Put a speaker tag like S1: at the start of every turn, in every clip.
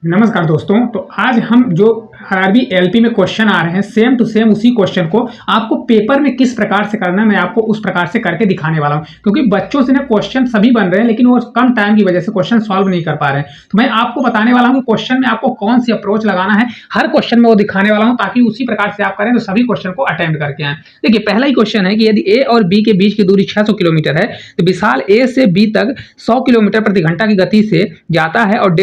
S1: नमस्कार दोस्तों। तो आज हम जो आरआरबी एलपी में क्वेश्चन आ रहे हैं सेम टू सेम उसी क्वेश्चन को आपको पेपर में किस प्रकार से करना है मैं आपको उस प्रकार से करके दिखाने वाला हूं, क्योंकि बच्चों से ना क्वेश्चन सभी बन रहे हैं लेकिन वो कम टाइम की वजह से क्वेश्चन सॉल्व नहीं कर पा रहे हैं। तो मैं आपको बताने वाला हूं कि क्वेश्चन में आपको कौन सी अप्रोच लगाना है, हर क्वेश्चन में वो दिखाने वाला हूं ताकि उसी प्रकार से आप करें तो सभी क्वेश्चन को अटेम्प्ट करके आए। देखिए, पहला ही क्वेश्चन है कि यदि ए और बी के बीच की दूरी 600 किलोमीटर है तो विशाल ए से बी तक 100 किलोमीटर प्रति घंटा की गति से जाता है और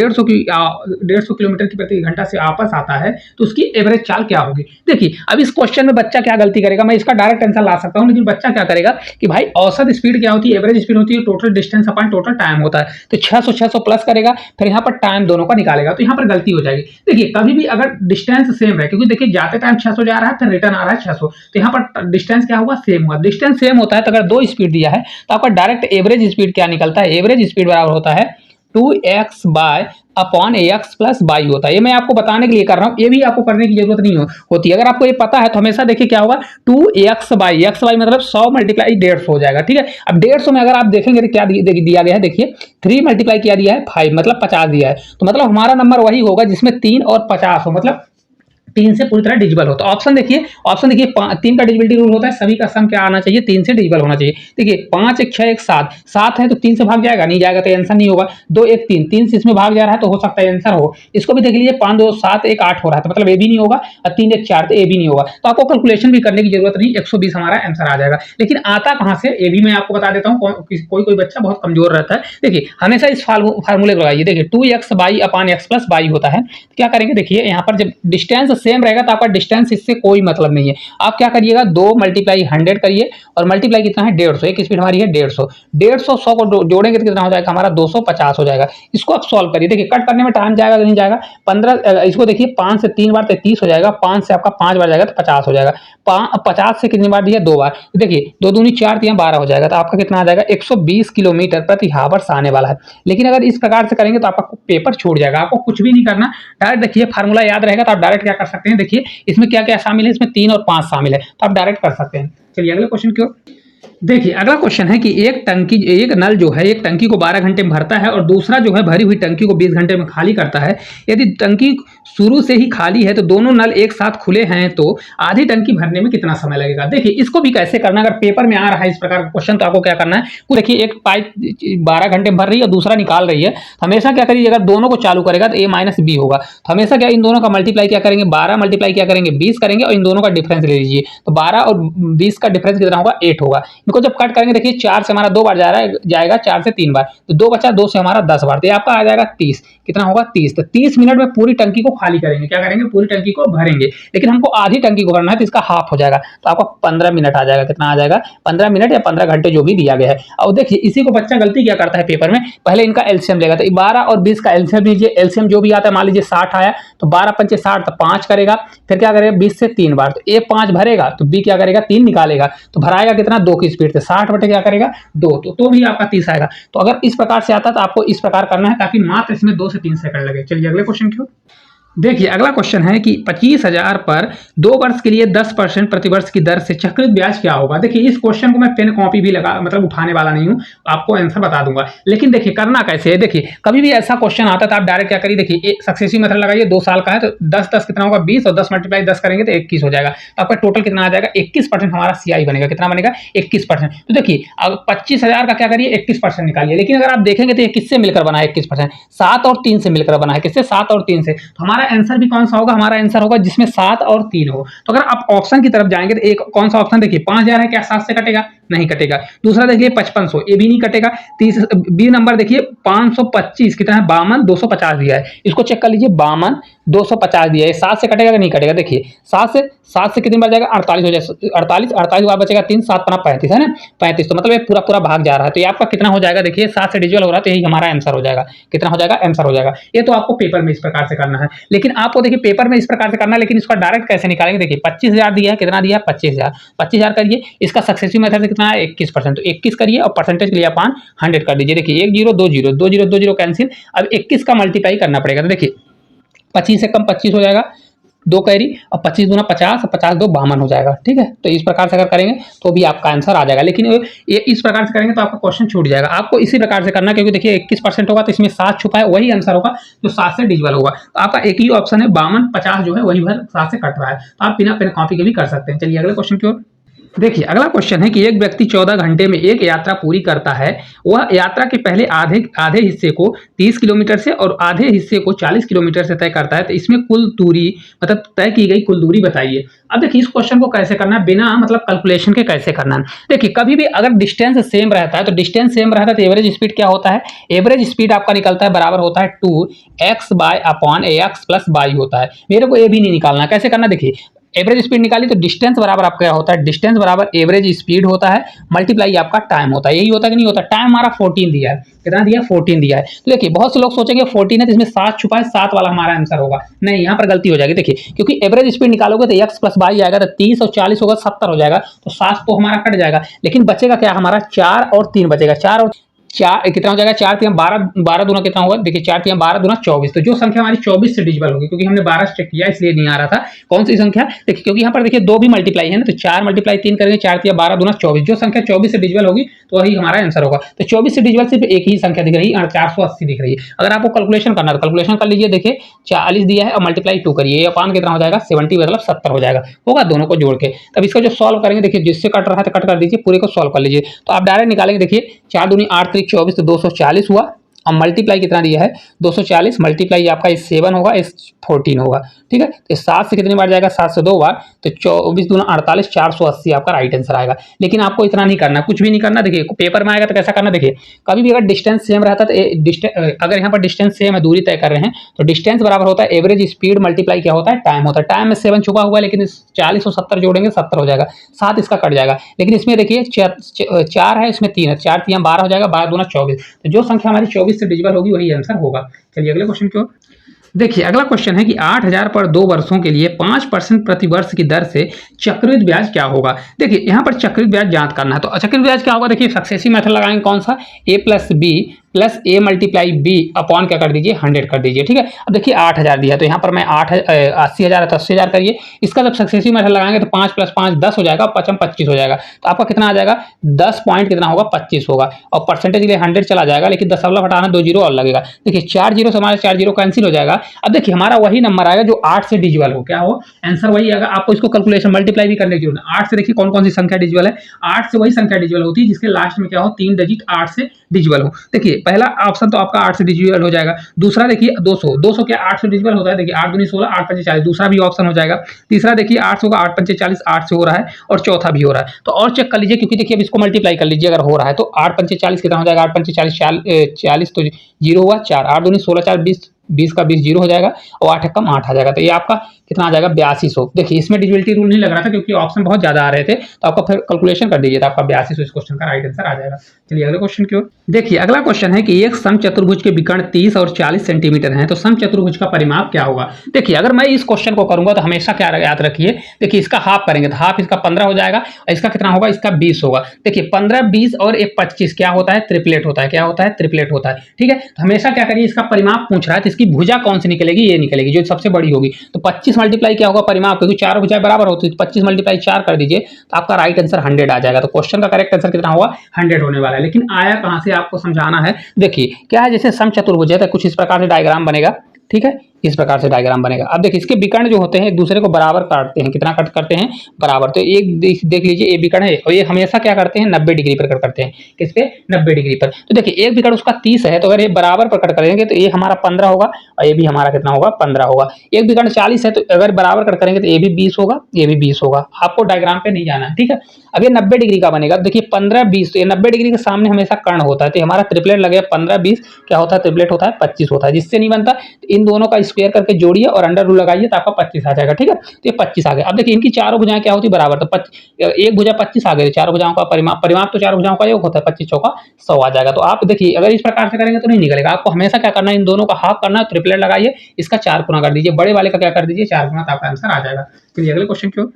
S1: 150 किलोमीटर की प्रति घंटा से वापस आता है, तो उसकी एवरेज चाल क्या होगी। देखिए, अब इस क्वेश्चन में बच्चा क्या गलती करेगा, मैं इसका डायरेक्ट आंसर ला सकता हूं, लेकिन बच्चा क्या करेगा कि भाई औसत स्पीड क्या होती है, एवरेज स्पीड होती है total distance upon total time होता है, तो 600 प्लस करेगा, फिर यहाँ पर टाइम दोनों का निकालेगा, तो यहाँ पर गलती हो जाएगी। देखिए, कभी भी अगर डिस्टेंस सेम है, क्योंकि देखिए जाते टाइम 600 जा रहा है, फिर रिटर्न आ रहा है 600, तो यहाँ पर डिस्टेंस क्या हुआ, सेम हुआ। डिस्टेंस सेम होता है तो अगर दो स्पीड दिया है तो आपका डायरेक्ट एवरेज स्पीड क्या निकलता है, एवरेज स्पीड बराबर होता है 2x by upon X plus Y होता है। ये मैं आपको बताने के लिए कर रहा हूं, ये भी आपको करने की जरूरत नहीं होती है। अगर आपको ये पता है तो हमेशा देखिए क्या होगा, 2x बाई एक्स वाई मतलब 100 मल्टीप्लाई 150 हो जाएगा। ठीक है, अब 150 में अगर आप देखेंगे तो क्या दिया गया है, देखिए 3 मल्टीप्लाई किया दिया है 5 मतलब 50 दिया है, तो मतलब हमारा नंबर वही होगा जिसमें 3 और 50 हो, मतलब 3 से पूरी तरह डिजिबल हो। तो ऑप्शन देखिए 3 का डिजिबिलिटी रूल होता है, सभी का सम क्या आना चाहिए, 3 से डिजिबल होना चाहिए। देखिए 5 1 6 1 7 है तो 3 से भाग जाएगा, नहीं जाएगा तो आंसर नहीं होगा। 2 1 3 से इसमें भाग जा रहा है तो हो सकता है आंसर हो। इसको भी देख लीजिए 5 2 7 1 8 हो रहा है तो मतलब ए भी नहीं होगा, और 3 1 4 तो ए भी नहीं होगा। तो आपको कैलकुलेशन भी करने की जरूरत नहीं, 120 हमारा आंसर आ जाएगा। लेकिन आता कहां से, ये भी मैं आपको बता देता हूं। कोई बच्चा बहुत कमजोर रहता है। देखिए हमेशा इस फार्मूले को लगाइए। देखिए 2x by upon X plus Y होता है। क्या करेंगे, देखिए यहाँ पर जब डिस्टेंस सेम रहेगा तो आपका डिस्टेंस इससे कोई मतलब नहीं है। आप क्या करिएगा, 2 मल्टीप्लाई 100 करिए और मल्टीप्लाई कितना है 150, एक स्पीड हमारी है 150 100 को जोड़ेंगे तो कितना हो जाएगा हमारा 250 हो जाएगा। इसको आप सॉल्व करिए। देखिए कट करने में टाइम जाएगा कि नहीं जाएगा, 15 इसको देखिए 5 से 3 बार 33 हो जाएगा, 5 से आपका 5 बार जाएगा तो 50 हो जाएगा। 50 से कितनी बार दिया, 2 बार, देखिए 2 दूनी 4 3 12 हो जाएगा, तो आपका कितना आ जाएगा 120 किलोमीटर प्रति हावर्स आने वाला है। लेकिन अगर इस प्रकार से करेंगे तो आपका पेपर छूट जाएगा, आपको कुछ भी नहीं करना, डायरेक्ट देखिए फार्मूला याद रहेगा तो आप डायरेक्ट क्या कर सकते हैं। देखिए इसमें क्या क्या शामिल है, इसमें 3 और 5 शामिल है, तो आप डायरेक्ट कर सकते हैं। चलिए अगले क्वेश्चन की ओर। देखिए अगला क्वेश्चन है कि एक नल जो है एक टंकी को 12 घंटे में भरता है और दूसरा जो है भरी हुई टंकी को 20 घंटे में खाली करता है। यदि टंकी शुरू से ही खाली है तो दोनों नल एक साथ खुले हैं तो आधी टंकी भरने में कितना समय लगेगा। देखिए इसको भी कैसे करना, अगर पेपर में आ रहा है इस प्रकार का क्वेश्चन तो आपको क्या करना है, देखिए एक पाइप 12 घंटे में भर रही है और दूसरा निकाल रही है, तो हमेशा क्या करिए, अगर दोनों को चालू करेगा तो a माइनस बी होगा, तो हमेशा क्या इन दोनों का मल्टीप्लाई क्या करेंगे, 12 मल्टीप्लाई क्या करेंगे 20 करेंगे और इन दोनों का डिफरेंस ले लीजिए, तो 12 और 20 का डिफरेंस कितना होगा 8 होगा। इनको जब कट करेंगे देखिए 4 से हमारा 2 बार जाएगा 4 से 3 बार, तो 2 बचा, 2 से हमारा 10 बार, तो ये आपका आ जाएगा 30, कितना होगा 30। तो 30 मिनट में पूरी टंकी को खाली करेंगे, क्या करेंगे पूरी टंकी को भरेंगे, लेकिन हमको आधी टंकी को भरना है तो इसका हाफ हो जाएगा, तो आपका 15 मिनट आ जाएगा। कितना आ जाएगा 15 मिनट या 15 घंटे जो भी दिया गया है। और देखिए इसी को बच्चा गलती क्या करता है पेपर में, पहले इनका एलसीएम लेगा, तो 12 और 20 का एलसीएम लीजिए, एलसीएम जो भी आता है मान लीजिए 60 आया तो 12 पंचे 60 तो 5 करेगा, फिर क्या करेगा 20 से 3 बार, तो ए 5 भरेगा तो बी क्या करेगा 3 निकालेगा, तो भराएगा कितना 2 की स्पीड से, 60 बटे क्या करेगा 2, तो भी आपका 30 आएगा। तो अगर इस प्रकार से आता है तो आपको इस प्रकार करना है ताकि मात्र इसमें 2 से 3 सेकंड लगे। चलिए अगले क्वेश्चन की ओर। देखिए अगला क्वेश्चन है कि 25,000 पर 2 वर्ष के लिए 10% प्रतिवर्ष की दर से चक्रवृद्धि ब्याज क्या होगा। देखिए इस क्वेश्चन को मैं पेन कॉपी भी लगा मतलब उठाने वाला नहीं हूं, आपको आंसर बता दूंगा, लेकिन देखिए करना कैसे है। देखिए कभी भी ऐसा क्वेश्चन आता है तो आप डायरेक्ट क्या करिए, देखिए सक्सेसिव मेथड लगाइए, 2 साल का है तो 10 10 कितना होगा 20 और 10 मल्टीप्लाई 10 करेंगे तो 21 हो जाएगा, तो आपका टोटल कितना आ जाएगा 21% हमारा सीआई बनेगा, कितना बनेगा 21%। तो देखिए अब 25,000 का क्या करिए 21% निकालिए, लेकिन अगर आप देखेंगे तो ये किससे मिलकर बना है 21%, 7 और 3 से मिलकर बना है, किससे 7 और 3 से, तो हमारा आंसर भी कौन सा होगा, हमारा आंसर होगा जिसमें 7 और 3 हो। तो अगर आप ऑप्शन की तरफ जाएंगे तो एक कौन सा ऑप्शन, देखिए 5,000 है, क्या 7 से कटेगा, नहीं कटेगा। दूसरा देखिए 5500, ये भी नहीं कटेगा। बी नंबर देखिए 525 कितना है 52 250 दिया है, इसको चेक कर लीजिए 52 250 दिया है, 7 से कटेगा कि नहीं कटेगा। देखिए 7 से कितनी बार जाएगा 48 हो जाएगा, 48 बार बचेगा 3 7 5 35 है ना 35, तो मतलब ये पूरा पूरा भाग जा रहा है, तो ये आपका कितना हो जाएगा, देखिए 7 से डिजिटल हो रहा है तो यही हमारा आंसर हो जाएगा, कितना हो जाएगा आंसर हो जाएगा। ये तो आपको पेपर में इस प्रकार से करना है, लेकिन आपको देखिए पेपर में इस प्रकार से करना है, लेकिन इसका डायरेक्ट कैसे निकालेंगे। देखिए 25,000 दिया है, कितना दिया है 25,000 करिए, इसका सक्सेसिव मेथड कितना है 21%, तो 21 करिए और परसेंटेज के लिए अपन 100 कर दीजिए। देखिए 1 0 2 0 2 0 2 0 कैंसिल, अब 21 का मल्टीप्लाई करना पड़ेगा, तो देखिए 25 से कम 25 हो जाएगा, 2 कैरी और 25 दूना 50 और 50 दो 52 हो जाएगा। ठीक है, तो इस प्रकार से अगर करेंगे तो भी आपका आंसर आ जाएगा। लेकिन ये इस प्रकार से करेंगे तो आपका क्वेश्चन छूट जाएगा। आपको इसी प्रकार से करना, क्योंकि देखिए 21% होगा तो इसमें 7 छुपा है, वही आंसर होगा जो 7 से डिजिबल होगा। तो आपका एक ही ऑप्शन है 52, 50 जो है वही भर 7 से कट रहा है। तो आप बिना पेन कॉपी के भी कर सकते हैं। चलिए अगले क्वेश्चन की ओर देखिए। अगला क्वेश्चन है कि एक व्यक्ति 14 घंटे में एक यात्रा पूरी करता है। वह यात्रा के पहले आधे आधे हिस्से को 30 किलोमीटर से और आधे हिस्से को 40 किलोमीटर से तय करता है। तो इसमें कुल दूरी मतलब तय की गई कुल दूरी बताइए। अब देखिए इस क्वेश्चन को कैसे करना है बिना मतलब कैलकुलेशन के कैसे करना है। देखिए कभी भी अगर डिस्टेंस सेम रहता है तो डिस्टेंस सेम रहता है तो एवरेज स्पीड क्या होता है, एवरेज स्पीड आपका निकलता है बराबर होता है 2x by upon ax plus y होता है। मेरे को ये भी नहीं निकालना, कैसे करना देखिए। एवरेज स्पीड निकाली तो डिस्टेंस बराबर आपका क्या होता है, डिस्टेंस बराबर एवरेज स्पीड होता है मल्टीप्लाई आपका टाइम होता है। यही होता है कि नहीं होता। टाइम हमारा 14 दिया है, कितना दिया है 14 दिया है। तो देखिए बहुत से लोग सोचेंगे 14 है तो इसमें 7 छुपा है, 7 वाला हमारा आंसर होगा। नहीं, यहाँ पर गलती हो जाएगी। देखिए क्योंकि एवरेज स्पीड निकालोगे तो x प्लस वाई आएगा तो 30 और 40 होगा 70 हो जाएगा, तो 7 तो हमारा कट जाएगा। लेकिन बचेगा क्या हमारा 4 और 3 बचेगा। 4 और 4 कितना हो जाएगा, 4 3 12, 12 दूना कितना होगा देखिए 4 3 12 दूना 24। तो जो संख्या हमारी 24 से डिजिबल होगी, क्योंकि हमने 12 चेक किया इसलिए नहीं आ रहा था। कौन सी संख्या देखिए, क्योंकि यहाँ पर देखिए 2 भी मल्टीप्लाई है ना, तो 4 मल्टीप्लाई 3 करेंगे 4 3 12 दूना 24। जो संख्या 24 से डिजिबल होगी तो वही हमारा आंसर होगा। तो 24 से डिजिबल सिर्फ एक ही संख्या दिख रही है 480 दिख रही है। अगर आपको कैलकुलेशन करना है तो कैलकुलेशन कर लीजिए। देखिए 40 दिया है और मल्टीप्लाई 2 करिए, ये अपान कितना हो जाएगा 70 मतलब 70 हो जाएगा, होगा दोनों को जोड़ के। तब इसका जो सॉल्व करेंगे देखिए जिससे कट रहा है तो कट कर दीजिए, पूरे को सॉल्व कर लीजिए। तो आप डायरेक्ट निकालेंगे। देखिए 4 दूनी 8 3 24 तो 240 हुआ और मल्टीप्लाई कितना दिया है 240 मल्टीप्लाई आपका इस 7 होगा इस 14 होगा। ठीक है, तो 7 से कितनी बार जाएगा 7 से 2 बार, तो 24 दूना 48 480 आपका राइट आंसर आएगा। लेकिन आपको इतना नहीं करना, कुछ भी नहीं करना। देखिए पेपर में आएगा तो कैसा करना देखिए, कभी भी अगर डिस्टेंस सेम रहता है तो अगर यहाँ पर डिस्टेंस सेम है दूरी तय कर रहे हैं तो डिस्टेंस बराबर होता है एवरेज स्पीड मल्टीप्लाई क्या होता है टाइम होता है। टाइम में 7 छुपा हुआ है लेकिन 40 और 70 जोड़ेंगे 70 हो जाएगा, 7 इसका कट जाएगा। लेकिन इसमें देखिए 4 है इसमें 3 है, 4 3 12 हो जाएगा, 12 दूना 24। तो जो संख्या हमारी 24 से डिजिबल होगी वही आंसर होगा। चलिए अगले क्वेश्चन की ओर देखिए। अगला क्वेश्चन है कि 8000 पर 2 वर्षों के लिए 5% प्रति वर्ष की दर से चक्रवृद्धि ब्याज क्या होगा। देखिए यहाँ पर चक्रवृद्धि ब्याज ज्ञात करना है। तो चक्रवृद्धि ब्याज क्या होगा देखिए, सक्सेसिव मेथड लगाएंगे कौन सा, a plus B plus A multiply B upon क्या कर दीजिए 100 कर दीजिए। ठीक है, अब देखिए 8000 दिया तो यहाँ पर मैं 80,000 है तो 80,000 करिए। इसका जब सक्सेसिव मेथड लगाएंगे तो 5 प्लस 5 10 हो जाएगा, 5 25 हो जाएगा। तो आपका कितना आ जाएगा 10 पॉइंट कितना होगा 25 होगा। और परसेंटेज के लिए 100 चला जाएगा, लेकिन दशमलव हटाना 2 जीरो और लगेगा। देखिए 4 जीरो से हमारा 4 जीरो कैंसिल हो जाएगा। अब देखिए हमारा वही नंबर आएगा जो 8 से डिजिबल हो, क्या हो आंसर वही आएगा। आपको इसको कैलकुलेशन मल्टीप्लाई भी करने की जरूरत है। 8 से देखिए कौन कौन सी संख्या डिजिबल है, 8 से वही संख्या डिजिबल होती है जिसके लास्ट में क्या हो 3 डिजिट 8 से डिजिबल हो। देखिए पहला ऑप्शन तो आपका 8 से डिजिबल हो जाएगा। दूसरा देखिए 200, 200 क्या 8 से डिजिबल होता है। देखिए 8 दूनी 16 8 पंचे 40, दूसरा भी ऑप्शन हो जाएगा। तीसरा देखिए 800 का 8 पंचे 40 8 से हो रहा है, और चौथा भी हो रहा है। तो और चेक कर लीजिए, क्योंकि देखिए अब इसको मल्टीप्लाई कर लीजिए अगर हो रहा है तो 8 पंचे 40 कितना हो जाएगा, 8 पंचे 40 40 तो जीरो हुआ 4, 8 दूनी 16 4 20, 20 का 20 जीरो हो जाएगा और 8 कम 8 आ जाएगा। तो ये आपका कितना आ जाएगा 8200। देखिए इसमें डिजिबिलिटी रूल नहीं लग रहा था क्योंकि ऑप्शन बहुत ज्यादा आ रहे थे, तो आपका फिर कैलकुलेशन कर दीजिए तो आपका 8200 इस क्वेश्चन का राइट आंसर आ जाएगा। चलिए अगले क्वेश्चन की ओर देखिए। अगला क्वेश्चन है कि एक समचतुर्भुज के विकर्ण 30 और 40 सेंटीमीटर है, तो समचतुर्भुज का परिमाप क्या होगा। देखिए अगर मैं इस क्वेश्चन को करूंगा तो हमेशा क्या याद रखिए, देखिए इसका हाफ करेंगे तो हाफ इसका 15 हो जाएगा और इसका कितना होगा इसका 20 होगा। देखिए 15 20 और एक 25 क्या होता है ट्रिपलेट होता है, क्या होता है ट्रिपलेट होता है। ठीक है, तो हमेशा क्या करिए इसका परिमाप पूछ रहा है तो इसकी भुजा कौन सी निकलेगी, ये निकलेगी जो सबसे बड़ी होगी। तो 25 मल्टीप्लाई क्या होगा परिमाप, क्योंकि चारों भुजाएं बराबर होती है, 25 मल्टीप्लाई 4 कर दीजिए तो आपका राइट आंसर 100 आ जाएगा। तो क्वेश्चन का करेक्ट आंसर कितना होगा 100 होने वाला है। लेकिन आया कहां से आपको समझाना है। देखिए क्या है, जैसे समचतुर्भुज है तो कुछ इस प्रकार से डायग्राम बनेगा। ठीक है, इस प्रकार से डायग्राम बनेगा। अब देखिए इसके विकर्ण जो होते हैं एक दूसरे को बराबर काटते हैं, कितना कट करते हैं बराबर। तो एक देख लीजिए ये विकर्ण है और ये हमेशा क्या करते हैं 90 डिग्री पर कट करते हैं, किस पे 90 डिग्री पर। तो देखिए एक विकर्ण उसका 30 है तो अगर ये बराबर पर कट करेंगे तो ये हमारा 15 होगा और ये भी हमारा कितना होगा 15 होगा। एक विकर्ण 40 है तो अगर बराबर कट करेंगे तो ये भी 20 होगा, ये भी 20 होगा। आपको डायग्राम पे नहीं जाना है। ठीक है, अब ये 90 डिग्री का बनेगा। देखिए 15 20 तो ये 90 डिग्री के सामने हमेशा कर्ण होता है, तो हमारा ट्रिपलेट लगेगा 15 20 क्या होता है ट्रिपलेट होता है 25 होता है। जिससे नहीं बनता इन दोनों का स्क्वायर करके जोड़िए और अंडर रूल लगाइए तो आपका 25 आ जाएगा। ठीक है, तो ये 25 आ गया। अब देखिए इनकी चारों भुजाएं क्या होती है बराबर, तो एक भुजा 25 आ गई, चारों भुजाओं का परिमाप तो चारों भुजाओं का योग होता है, 25 चौका 100 आ जाएगा। तो आप देखिए अगर इस प्रकार से करेंगे तो नहीं निकलेगा। आपको हमेशा क्या करना है इन दोनों का हाफ करना है, ट्रिपलेट लगाइए, इसका 4 गुना कर दीजिए, बड़े वाले का क्या कर दीजिए 4 गुना, तो आपका आंसर आ जाएगा। चलिए अगले क्वेश्चन की ओर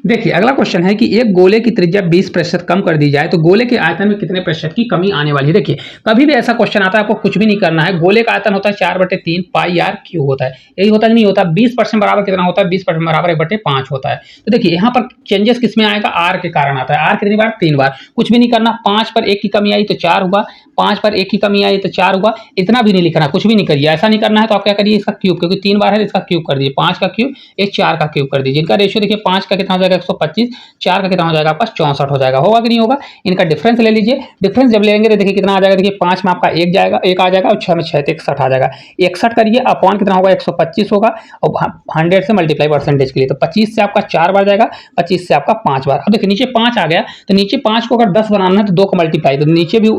S1: देखिए अगला क्वेश्चन है कि एक गोले की त्रिज्या 20% कम कर दी जाए तो गोले के आयतन में कितने प्रतिशत की कमी आने वाली है। देखिए कभी भी ऐसा क्वेश्चन आता है आपको कुछ भी नहीं करना है। गोले का आयतन होता है 4/3 पाई आर क्यूब होता है, यही होता है नहीं होता। 20% बराबर कितना होता है, 20% बराबर 1/5 होता है। तो देखिए यहाँ पर चेंजेस किसमें आएगा, आर के कारण आता है। आर कितनी बार, 3 बार। कुछ भी नहीं करना, 5 पर 1 की कमी आई तो 4 हुआ, 5 पर 1 की कमी आई तो 4 हुआ। इतना भी नहीं लिखना, कुछ भी नहीं करिए। ऐसा नहीं करना है तो आप क्या करिए, इसका क्यूब, क्योंकि 3 बार है तो इसका क्यूब कर दीजिए। 5 का क्यूब, ये 4 का क्यूब कर दीजिए। इनका रेशियो देखिए 5 का कितना हो जाएगा 125, 4 का कितना हो जाएगा आपका 64 हो जाएगा। होगा कि नहीं होगा। इनका डिफरेंस ले लीजिए। डिफरेंस जब लेंगे तो देखिए कितना आ जाएगा, देखिए 5 में आपका 1 जाएगा, 1 आ जाएगा और 6 में 6 तो 61 आ जाएगा। 61 करिए अपॉन कितना होगा 125 होगा और 100 से मल्टीप्लाई परसेंटेज के लिए तो 25 से आपका 4 बार जाएगा, 25 से आपका 5 बार। अब देखिए नीचे 5 आ गया तो नीचे 5 को अगर 10 बनाना है तो 2 को मल्टीप्लाई, तो नीचे भी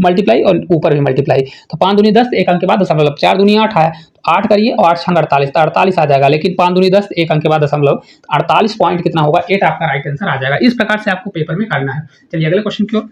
S1: मल्टीप्लाई और ऊपर भी मल्टीप्लाई। तो 5 दूनी 10, एक अंक के बाद दशमलव, 4 दूनी 8 आया, 8 करिए और 8 छंग 48, तो 48 आ जाएगा। लेकिन 5 दूनी 10, एक अंक के बाद दशमलव, 48 पॉइंट कितना होगा 8 आपका राइट आंसर आ जाएगा। इस प्रकार से आपको पेपर में करना है। चलिए अगले क्वेश्चन की ओर।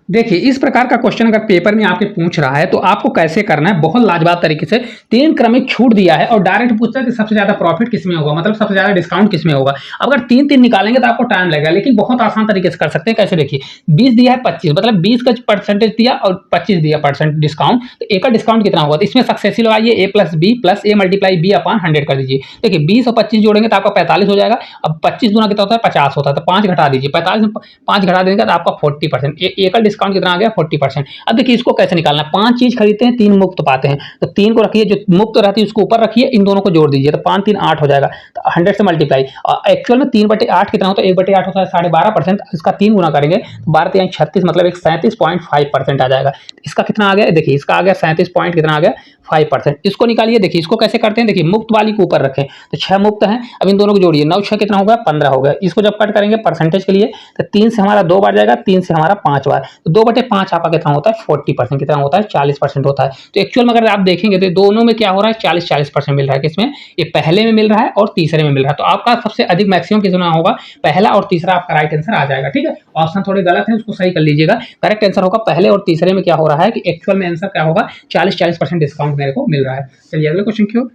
S1: देखिए इस प्रकार का क्वेश्चन अगर पेपर में आपके पूछ रहा है तो आपको कैसे करना है, बहुत लाजवाब तरीके से 3 क्रमिक छूट दिया है और डायरेक्ट पूछता है कि सबसे ज्यादा प्रॉफिट किसमें होगा, मतलब सबसे ज्यादा डिस्काउंट किसमें होगा। अगर 3 निकालेंगे तो आपको टाइम लगेगा, लेकिन बहुत आसान तरीके से कर सकते हैं। कैसे, देखिए 20 दिया है 25, मतलब 20 का परसेंटेज दिया और 25 दिया परसेंट डिस्काउंट, तो ए का डिस्काउंट कितना होगा। तो इसमें सक्सेसिव लगाइए, ए plus B plus A multiply B upon 100 कर दीजिए। देखिए 20 और 25 जोड़ेंगे तो आपका 45 हो जाएगा। अब 25 गुना कितना होता है 50 होता है, तो 5 घटा दीजिए, 45 में 5 घटा देंगे तो आपका 40%। ए का डिस्काउंट कितना आ गया 40%। अब देखिए इसको कैसे निकालना है, 5 चीज खरीदते हैं 3 मुफ्त पाते हैं, तो 3 को रखिए, जो मुफ्त रहती है उसको ऊपर रखिए, इन दोनों को जोड़ दीजिए तो 5 3 8 हो जाएगा। तो 100 से मल्टीप्लाई, और एक्चुअल में 3/8 कितना होता है, 1/8 होता है 12.5%। इसका 3 गुना करेंगे तो 12 3 36, मतलब एक 37.5% आ जाएगा। इसका कितना आ गया, देखिए इसका आ गया 37 पॉइंट कितना आ गया 5%। इसको निकालिए। देखिए इसको कैसे करते हैं, देखिए मुफ्त वाली को ऊपर रखें तो 6 मुफ्त है, अब इन दोनों को जोड़िए, 9 6 कितना होगा 15 हो गया। इसको जब कट करेंगे परसेंटेज के लिए तो 3 से हमारा 2 बार जाएगा, 3 से हमारा 5 बार, तो 2/5 आपका कितना होता है 40%, कितना होता है 40% होता है। तो एक्चुअल में अगर आप देखेंगे तो दोनों में क्या हो रहा है 40-40% मिल रहा है। किसमें, ये पहले में मिल रहा है और तीसरे में मिल रहा है। तो आपका सबसे अधिक मैक्सिमम कितना होगा, पहला और तीसरा आपका राइट आंसर आ जाएगा। ठीक है, ऑप्शन थोड़े गलत है, उसको सही कर लीजिएगा। करेक्ट आंसर होगा पहले और तीसरे में क्या हो रहा है कि एक्चुअल में आंसर क्या होगा 40-40% डिस्काउंट मेरे को मिल रहा है। चलिए अगले क्वेश्चन की ओर।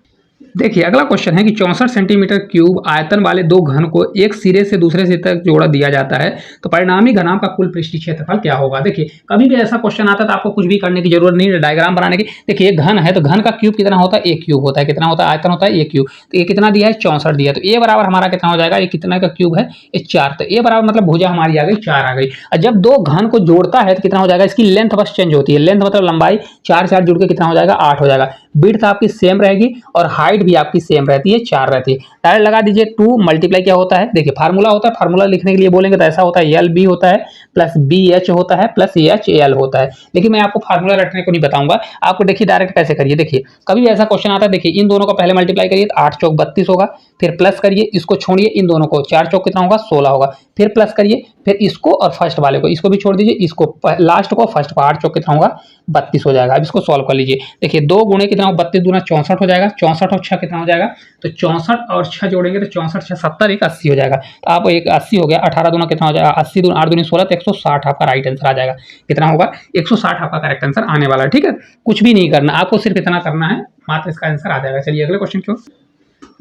S1: देखिए अगला क्वेश्चन है कि 64 सेंटीमीटर क्यूब आयतन वाले 2 घन को एक सिरे से दूसरे सिरे तक जोड़ा दिया जाता है, तो परिणामी घनाभ का कुल पृष्ठीय क्षेत्रफल क्या होगा। देखिए कभी भी ऐसा क्वेश्चन आता है तो आपको कुछ भी करने की जरूरत नहीं है, डायग्राम बनाने की। देखिए घन है तो घन का क्यूब कितना होता है, ए क्यूब होता है। कितना होता है, आयतन होता है ए क्यूब। तो ये कितना दिया है 64 दिया, तो ए बराबर हमारा कितना हो जाएगा, ये कितना का क्यूब है ये 4, तो ए बराबर मतलब भुजा हमारी आ गई 4 आ गई। और जब 2 घन को जोड़ता है तो कितना हो जाएगा, इसकी लेंथ बस चेंज होती है, लेंथ मतलब लंबाई, 4 4 जुड़ के कितना हो जाएगा 8 हो जाएगा। विड्थ आपकी सेम रहेगी और हाइट भी आपकी सेम रहती है, 4 रहती है। डायरेक्ट लगा दीजिए, 2 मल्टीप्लाई क्या होता है, देखिए फार्मूला होता है, फार्मूला लिखने के लिए बोलेंगे तो ऐसा होता है, एल बी होता है प्लस बी एच होता है प्लस एच एल होता है। लेकिन मैं आपको फार्मूला रटने को नहीं बताऊंगा, आपको देखिए डायरेक्ट कैसे करिए। देखिए कभी भी ऐसा क्वेश्चन आता है, देखिए इन दोनों को पहले मल्टीप्लाई करिए तो 8 चौक 32 होगा, फिर प्लस करिए, इसको छोड़िए, इन दोनों को 4 चौक कितना होगा 16 होगा, फिर प्लस करिए, फिर इसको और फर्स्ट वाले को, इसको भी छोड़ दीजिए, इसको लास्ट को फर्स्ट को, 8 चौक कितना होगा 32 हो जाएगा। अब इसको सॉल्व कर लीजिए। देखिए 2 गुणे कितना हो, 32 दूना 64 हो जाएगा, 64 और 6 कितना हो जाएगा, तो 64 और 6 जोड़ेंगे तो 64 6 70, एक 80 हो जाएगा। तो आप एक 80 हो गया, 18 दूना कितना हो जाएगा 80 दूना 8 दूनी 16, तो 160 आपका राइट आंसर आ जाएगा। कितना होगा 160 आपका करेक्ट आंसर आने वाला है। ठीक है, कुछ भी नहीं करना आपको, सिर्फ इतना करना है, मात्र इसका आंसर आ जाएगा। चलिए अगले क्वेश्चन की ओर।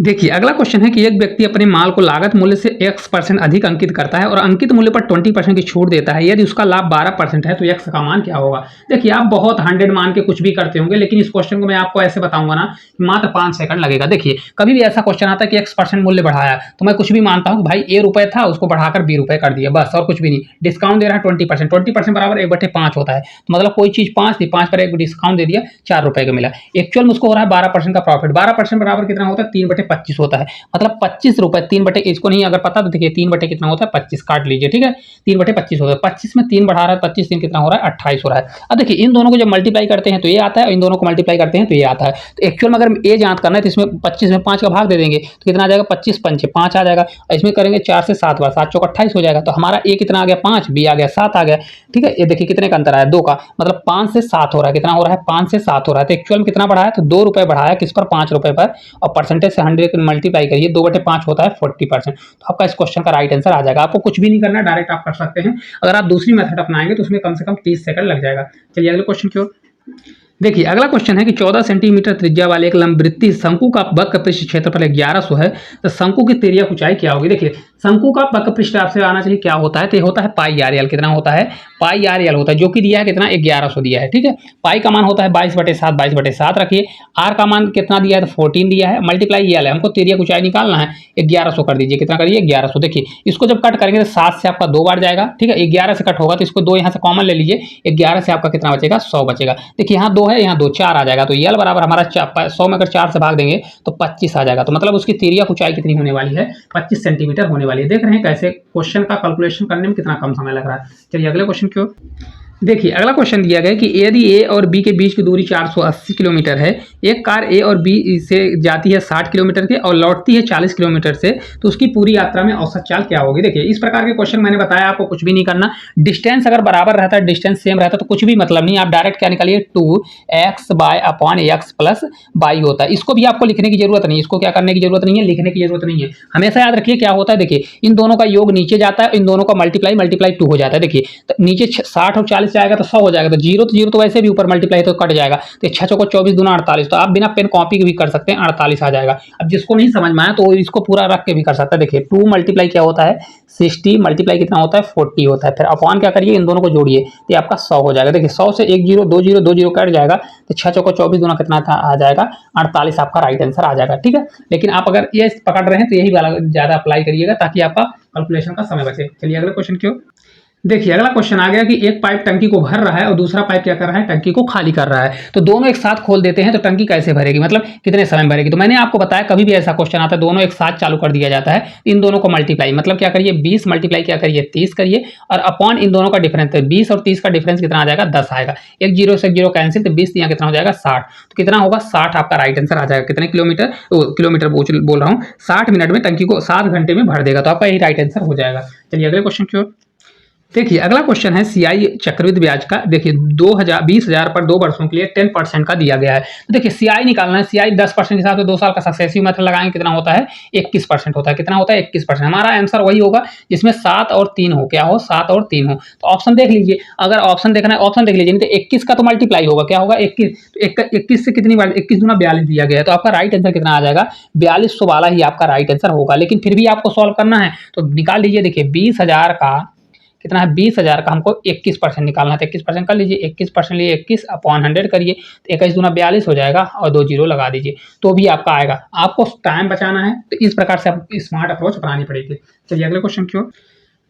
S1: देखिए अगला क्वेश्चन है कि एक व्यक्ति अपने माल को लागत मूल्य से x% अधिक अंकित करता है और अंकित मूल्य पर 20% की छूट देता है। यदि उसका लाभ 12% है तो x का मान क्या होगा। देखिए आप बहुत 100 मान के कुछ भी करते होंगे, लेकिन इस क्वेश्चन को मैं आपको ऐसे बताऊंगा ना, मात्र 5 सेकंड लगेगा। देखिए कभी भी ऐसा क्वेश्चन आता है कि x% मूल्य बढ़ाया, तो मैं कुछ भी मानता हूँ भाई ए रुपए था उसको बढ़ाकर बी रुपए कर दिया, बस और कुछ भी नहीं। डिस्काउंट दे रहा है 20%, 20% बराबर 1/5 होता है, तो मतलब कोई चीज 5 थी, 5 पर एक डिस्काउंट दे दिया, 4 रुपए का मिला। एक्चुअल में उसको हो रहा है 12% का प्रॉफिट। 12% बराबर कितना होता है 3/25 होता है, मतलब 25 रुपए। 3 बटे, इसको नहीं अगर पता तो देखिए 3 बटे कितना होता है 25, काट लीजिए। ठीक है, 3/25 होता है, 25 में 3 बढ़ा रहा है, 25 3 कितना हो रहा है 28 हो रहा है। अब देखिए इन दोनों को जब मल्टीप्लाई करते हैं तो ये आता है, और इन दोनों को मल्टीप्लाई करते हैं तो ये आता है। तो एक्चुअल में अगर ये ज्ञात करना है तो इसमें 25 में 5 का भाग दे देंगे तो कितना आ जाएगा 25 पंचे 5 आ जाएगा। इसमें करेंगे 4 से 7 बार, 7 चौक 28 हो जाएगा। तो हमारा ए कितना आ गया 5, बी आ गया 7 आ गया। ठीक है, ये देखिए कितने का अंतर आया 2 का, मतलब 5 से 7 हो रहा है। कितना हो रहा है 5 से 7 हो रहा है। तो एक्चुअल में कितना बढ़ाया, तो 2 रुपए बढ़ाया, किस पर 5 रुपए पर, और परसेंटेज से 100 मल्टीप्लाई करिए, 2/5 होता है 40%। तो आपका इस क्वेश्चन का राइट आंसर आ जाएगा। आपको कुछ भी नहीं करना, डायरेक्ट आप कर सकते हैं। अगर आप दूसरी मेथड अपनाएंगे तो उसमें कम से कम 30 सेकंड लग जाएगा। चलिए अगले क्वेश्चन की ओर। देखिए अगला क्वेश्चन है कि 14 सेंटीमीटर त्रिज्या वाले एक लंबवृत्तीय शंकु का वक्र पृष्ठ क्षेत्रफल 1100 है, तो शंकु की तिर्यक ऊंचाई क्या होगी। देखिए शंकु का वक्र पृष्ठ आपसे आना चाहिए क्या होता है, तो ये होता है पाई आर एल। कितना होता है, पाई आर एल होता है, जो कि दिया है कितना 1100 दिया है। ठीक है, पाई का मान होता है 22/7, 22/7 रखिए। आर का मान कितना दिया है, तो 14 दिया है, मल्टीप्लाई एल है, हमको तिर्यक ऊंचाई निकालना है, 1100 कर दीजिए। कितना करिए 1100। देखिए इसको जब कट करेंगे तो 7 से आपका 2 बार जाएगा। ठीक है, 11 से कट होगा तो इसको 2 यहाँ से कॉमन ले लीजिए, 11 से आपका कितना बचेगा 100 बचेगा। देखिए यहाँ 2 है, यहाँ 2, 4 आ जाएगा, तो यल बराबर हमारा 100 में अगर 4 से भाग देंगे तो 25 आ जाएगा। तो मतलब उसकी तिर्यक ऊंचाई कितनी होने वाली है, 25 सेंटीमीटर होने वाली है। देख रहे हैं कैसे क्वेश्चन का कैलकुलेशन करने में कितना कम समय लग रहा है। चलिए अगले क्वेश्चन की ओर। देखिए अगला क्वेश्चन दिया गया है कि यदि ए और बी के बीच की दूरी 480 किलोमीटर है, एक कार ए और बी से जाती है 60 किलोमीटर के और लौटती है 40 किलोमीटर से, तो उसकी पूरी यात्रा में औसत चाल क्या होगी। देखिए इस प्रकार के क्वेश्चन मैंने बताया आपको कुछ भी नहीं करना, डिस्टेंस अगर बराबर रहता है, डिस्टेंस सेम रहता है तो कुछ भी मतलब नहीं, आप डायरेक्ट क्या निकालिए 2x/x प्लस y होता है। इसको भी आपको लिखने की जरूरत नहीं, इसको क्या करने की जरूरत नहीं है, लिखने की जरूरत नहीं है। हमेशा याद रखिए क्या होता है, देखिए इन दोनों का योग नीचे जाता है, इन दोनों का मल्टीप्लाई 2 हो जाता है। देखिए तो नीचे 60 और 40 से आएगा तो 100 हो जाएगा, तो जीरो तो वैसे भी ऊपर मल्टीप्लाई तो कट जाएगा, तो 6 चौको 24 दूना 48, तो आप बिना पेन कॉपी के भी कर सकते हैं, 48 आ जाएगा। अब जिसको नहीं समझ में आया तो इसको पूरा रख के भी कर सकता है। देखिए 2 मल्टीप्लाई क्या होता है 60, मल्टीप्लाई कितना होता है 40 होता है, फिर अपॉन क्या करिए इन दोनों को जोड़िए तो ये आपका 100 हो जाएगा। देखिए 100 से 1 0 2 0 2 0 कट जाएगा, तो 6 चौको 24 दूना कितना था आ जाएगा 48, आपका राइट आंसर आ जाएगा। ठीक है, लेकिन आप अगर ये पकड़ रहे हैं तो यही वाला ज्यादा अप्लाई करिएगा ताकि आपका कैलकुलेशन का समय बचे। चलिए अगले क्वेश्चन की ओर। देखिए अगला क्वेश्चन आ गया कि एक पाइप टंकी को भर रहा है और दूसरा पाइप क्या कर रहा है, टंकी को खाली कर रहा है, तो दोनों एक साथ खोल देते हैं तो टंकी कैसे भरेगी, मतलब कितने समय में भरेगी। तो मैंने आपको बताया कभी भी ऐसा क्वेश्चन आता है दोनों एक साथ चालू कर दिया जाता है, इन दोनों को मल्टीप्लाई, मतलब क्या करिए 20 मल्टीप्लाई क्या करिए 30 करिए, और अपॉन इन दोनों का डिफरेंस है 20 और 30 का डिफरेंस कितना आ जाएगा 10 आएगा, एक जीरो से एक जीरो कैंसिल, तो 20 यहाँ कितना हो जाएगा 60, तो कितना होगा 60 आपका राइट आंसर आ जाएगा। कितने किलोमीटर बोल रहा हूँ 60 मिनट में टंकी को 7 घंटे में भर देगा, तो आपका यही राइट आंसर हो जाएगा। चलिए अगले क्वेश्चन की ओर। देखिए अगला क्वेश्चन है सीआई चक्रवृद्धि ब्याज का। देखिए 20,000 पर 2 वर्षों के लिए 10% का दिया गया है, तो देखिए सीआई निकालना है, सीआई 10% के हिसाब से 2 साल का सक्सेसिव मेथड लगाएंगे कितना होता है 21% होता है। कितना होता है 21%, हमारा आंसर वही होगा जिसमें 7 और 3 हो, क्या हो 7 और 3 हो। तो ऑप्शन देख लीजिए, अगर ऑप्शन देखना है ऑप्शन देख लीजिए, नहीं तो 21 का तो मल्टीप्लाई होगा, क्या होगा 21, तो 21 से कितनी बार 21 दूना 42 दिया गया है, तो आपका राइट आंसर कितना आ जाएगा 4200 वाला ही आपका राइट आंसर होगा। लेकिन फिर भी आपको सॉल्व करना है तो निकाल लीजिए। देखिए 20,000 का कितना है 20,000 का हमको 21% निकालना है, तो 21% कर लीजिए, 21% लिए 21 अपॉन 100 करिए तो 21 दूना 42 हो जाएगा और 2 जीरो लगा दीजिए तो भी आपका आएगा। आपको टाइम बचाना है तो इस प्रकार से आप स्मार्ट अप्रोच अपनानी पड़ेगी। चलिए अगले क्वेश्चन की ओर।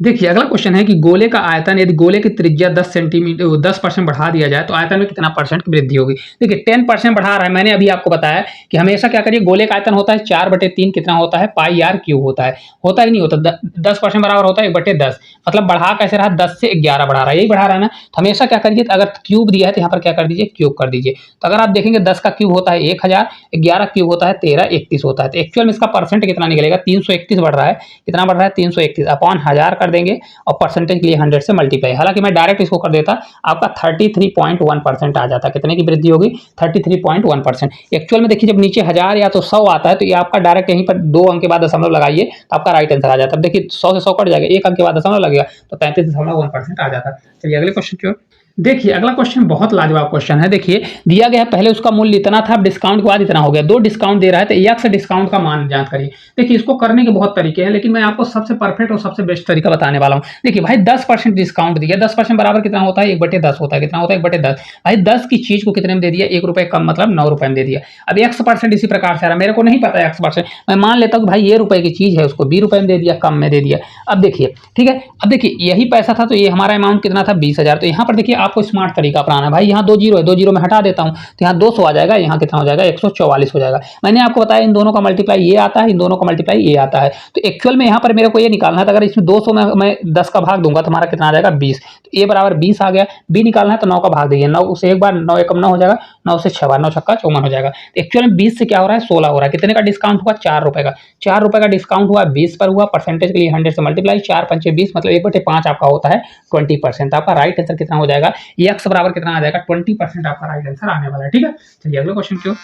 S1: देखिए अगला क्वेश्चन है कि गोले का आयतन, यदि गोले की त्रिज्या 10 सेंटीमीटर 10% बढ़ा दिया जाए तो आयतन में कितना परसेंट की वृद्धि होगी। देखिए 10% बढ़ा रहा है, मैंने अभी आपको बताया कि हमेशा क्या करिए गोले का आयतन होता है 4/3 कितना होता है पाई आर क्यूब होता है कि नहीं होता, 10% बराबर होता है 1/10, मतलब बढ़ा कैसे रहा 10 से 11 बढ़ा रहा है, यही बढ़ा रहा है ना। तो हमेशा क्या करिए अगर क्यूब दिया है तो यहाँ पर क्या कर दीजिए क्यूब कर दीजिए, तो अगर आप देखेंगे 10 का क्यूब होता है 1000, 11 क्यूब होता है 1331 होता है, तो एक्चुअल में इसका परसेंट कितना निकलेगा 331 बढ़ रहा है। कितना बढ़ रहा है 331 अपॉन 1000 कर देंगे और परसेंटेज के लिए 100 से मल्टीप्लाई, हालांकि मैं डायरेक्ट इसको कर देता आपका 33.1% आ जाता। कितने की वृद्धि होगी 33.1%। एक्चुअल में देखिए जब नीचे 1000 या तो 100 आता है तो ये आपका डायरेक्ट यहीं पर 2 अंक के बाद दशमलव लगाइए तो आपका राइट आंसर आ जाता है। देखिए 100 से 100 कट जाएगा, 1 अंक के बाद दशमलव लगेगा तो 33.1% आ जाता। चलिए अगले क्वेश्चन की ओर। देखिए अगला क्वेश्चन बहुत लाजवाब क्वेश्चन है। देखिए दिया गया है पहले उसका मूल्य इतना था, अब डिस्काउंट के बाद इतना हो गया, 2 डिस्काउंट दे रहा है तो एक से डिस्काउंट का मान ज्ञात करिए। देखिए इसको करने के बहुत तरीके हैं लेकिन मैं आपको सबसे परफेक्ट और सबसे बेस्ट तरीका बताने वाला हूं। देखिए भाई 10% डिस्काउंट दिया, 10% बराबर कितना होता है 1/10 होता है। कितना होता है 1/10, भाई 10 की चीज को कितने में दे दिया 1 रुपए कम, मतलब 9 रुपए में दे दिया। अब x% इसी प्रकार से आ रहा, मेरे को नहीं पता है x%, मैं मान लेता हूँ भाई ये रुपए की चीज है उसको 20 रुपए में दे दिया, कम में दे दिया। अब देखिए ठीक है, अब देखिए यही पैसा था तो ये हमारा अमाउंट कितना था 20,000, तो यहाँ पर देखिए आपको स्मार्ट तरीका अपनाना है। भाई यहाँ 2 जीरो है, 2 जीरो में हटा देता हूँ तो यहाँ 200 आ जाएगा, यहाँ कितना हो जाएगा 144 हो जाएगा। मैंने आपको बताया इन दोनों का मल्टीप्लाई ये आता है, इन दोनों का मल्टीप्लाई ये आता है, तो एक्चुअल में यहाँ पर मेरे को ये निकालना है, तो अगर इसमें 200 में मैं 10 का भाग दूंगा तो हमारा कितना आ जाएगा 20, तो ए बराबर 20 आ गया। बी निकालना है तो 9 का भाग दीजिए, 9 से एक बार 9 एकम 9 हो जाएगा, 9 से 6 बार 9 छक्का 54 हो जाएगा। तो एक्चुअल में 20 से क्या हो रहा है 16 हो रहा है। कितने का डिस्काउंट हुआ 4 रुपए का, 4 रुपए का डिस्काउंट हुआ 20 पर हुआ, परसेंटेज के लिए 100 से मल्टीप्लाई 4 पंचे 20 मतलब 1/5 आपका होता है 20%। आपका राइट आंसर कितना हो जाएगा, एक्स बराबर कितना आ जाएगा 20% आपका राइट आंसर आने वाला है। ठीक है, चलिए अगले क्वेश्चन की ओर।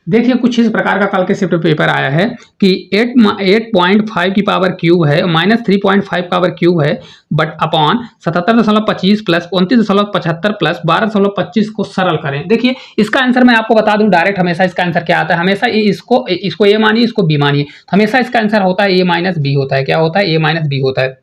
S1: देखिए कुछ इस प्रकार का कल के शिफ्ट पेपर आया है कि 8.5 की पावर क्यूब है माइनस 3.5 पावर क्यूब है बट अपॉन 77.25 प्लस 29.75 प्लस 12.25 को सरल करें। देखिए इसका आंसर मैं आपको बता दूं डायरेक्ट, हमेशा इसका आंसर क्या आता है, हमेशा इसको ए मानिए, इसको बी मानिए, तो हमेशा इसका आंसर होता है ए माइनस बी होता है। क्या होता है? ए माइनस बी होता है।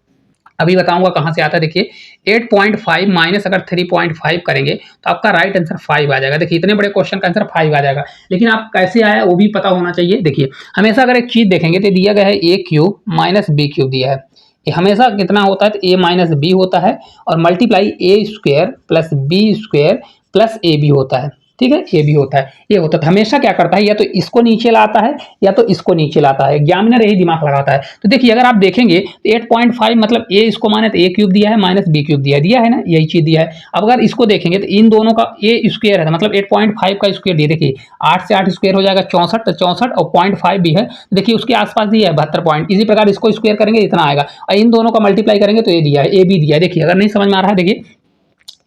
S1: अभी बताऊंगा कहां से आता है। देखिए 8.5 माइनस अगर 3.5 करेंगे तो आपका राइट आंसर 5 आ जाएगा। देखिए इतने बड़े क्वेश्चन का आंसर 5 आ जाएगा, लेकिन आप कैसे आया वो भी पता होना चाहिए। देखिए हमेशा अगर एक चीज देखेंगे तो दिया गया है A cube minus B cube दिया है, ये हमेशा कितना होता है? तो ए माइनस बी होता है और multiply A square plus B square plus A B होता है। ठीक है, ये भी होता है, ये होता है। हमेशा क्या करता है, या तो इसको नीचे लाता है या तो इसको नीचे लाता है। एग्जामिनर यही दिमाग लगाता है। तो देखिए अगर आप देखेंगे तो 8.5 मतलब ए इसको माने तो ए क्यूब दिया है माइनस बी क्यूब दिया है ना, यही चीज दिया है। अब अगर इसको देखेंगे तो इन दोनों का ए स्क्वायर है, मतलब 8.5 का स्क्वायर दिया। देखिए 8 से 8 स्क्वायर हो जाएगा 64, तो 64 और 0.5 भी है, देखिए उसके आसपास दिया है 72 पॉइंट। इसी प्रकार इसको स्क्वायर करेंगे इतना आएगा, और इन दोनों का मल्टीप्लाई करेंगे तो ये दिया है, ए बी दिया है। देखिए अगर नहीं समझ में आ रहा है, देखिए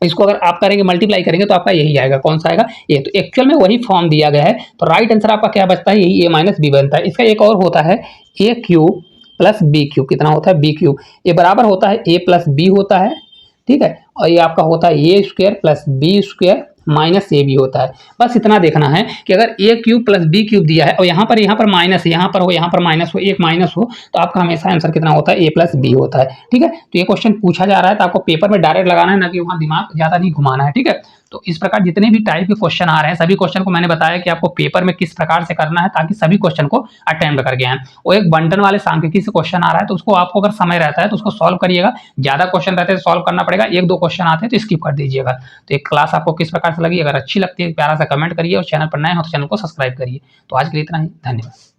S1: इसको अगर आप करेंगे मल्टीप्लाई करेंगे तो आपका यही आएगा। कौन सा आएगा? ये। तो एक्चुअल में वही फॉर्म दिया गया है, तो राइट आंसर आपका क्या बचता है? यही ए माइनस बी बनता है। इसका एक और होता है A cube plus B cube, कितना होता है? B cube. ये बराबर होता है ए प्लस बी होता है, ठीक है, और ये आपका होता है A square plus B square minus A B होता है। बस इतना देखना है कि अगर A cube plus B cube दिया है और यहाँ पर माइनस, यहाँ पर माइनस हो, एक माइनस हो, तो आपका हमेशा आंसर कितना होता है? ए प्लस बी होता है। ठीक है, तो ये क्वेश्चन पूछा जा रहा है तो आपको पेपर में डायरेक्ट लगाना है, ना कि वहाँ दिमाग ज्यादा नहीं घुमाना है। ठीक है, तो इस प्रकार जितने भी टाइप के क्वेश्चन आ रहे हैं सभी क्वेश्चन को मैंने बताया कि आपको पेपर में किस प्रकार से करना है ताकि सभी क्वेश्चन को अटेम्प्ट करके आए। वो एक बंटन वाले सांख्यिकी से क्वेश्चन आ रहा है तो उसको आपको अगर समय रहता है तो उसको सॉल्व करिएगा, ज्यादा क्वेश्चन रहते हैं तो सॉल्व करना पड़ेगा, एक दो क्वेश्चन आते हैं तो स्किप कर दीजिएगा। तो एक क्लास आपको किस प्रकार से लगी, अगर अच्छी लगती है प्यारा सा कमेंट करिए और चैनल पर नए हो तो चैनल को सब्सक्राइब करिए। तो आज के लिए इतना ही, धन्यवाद।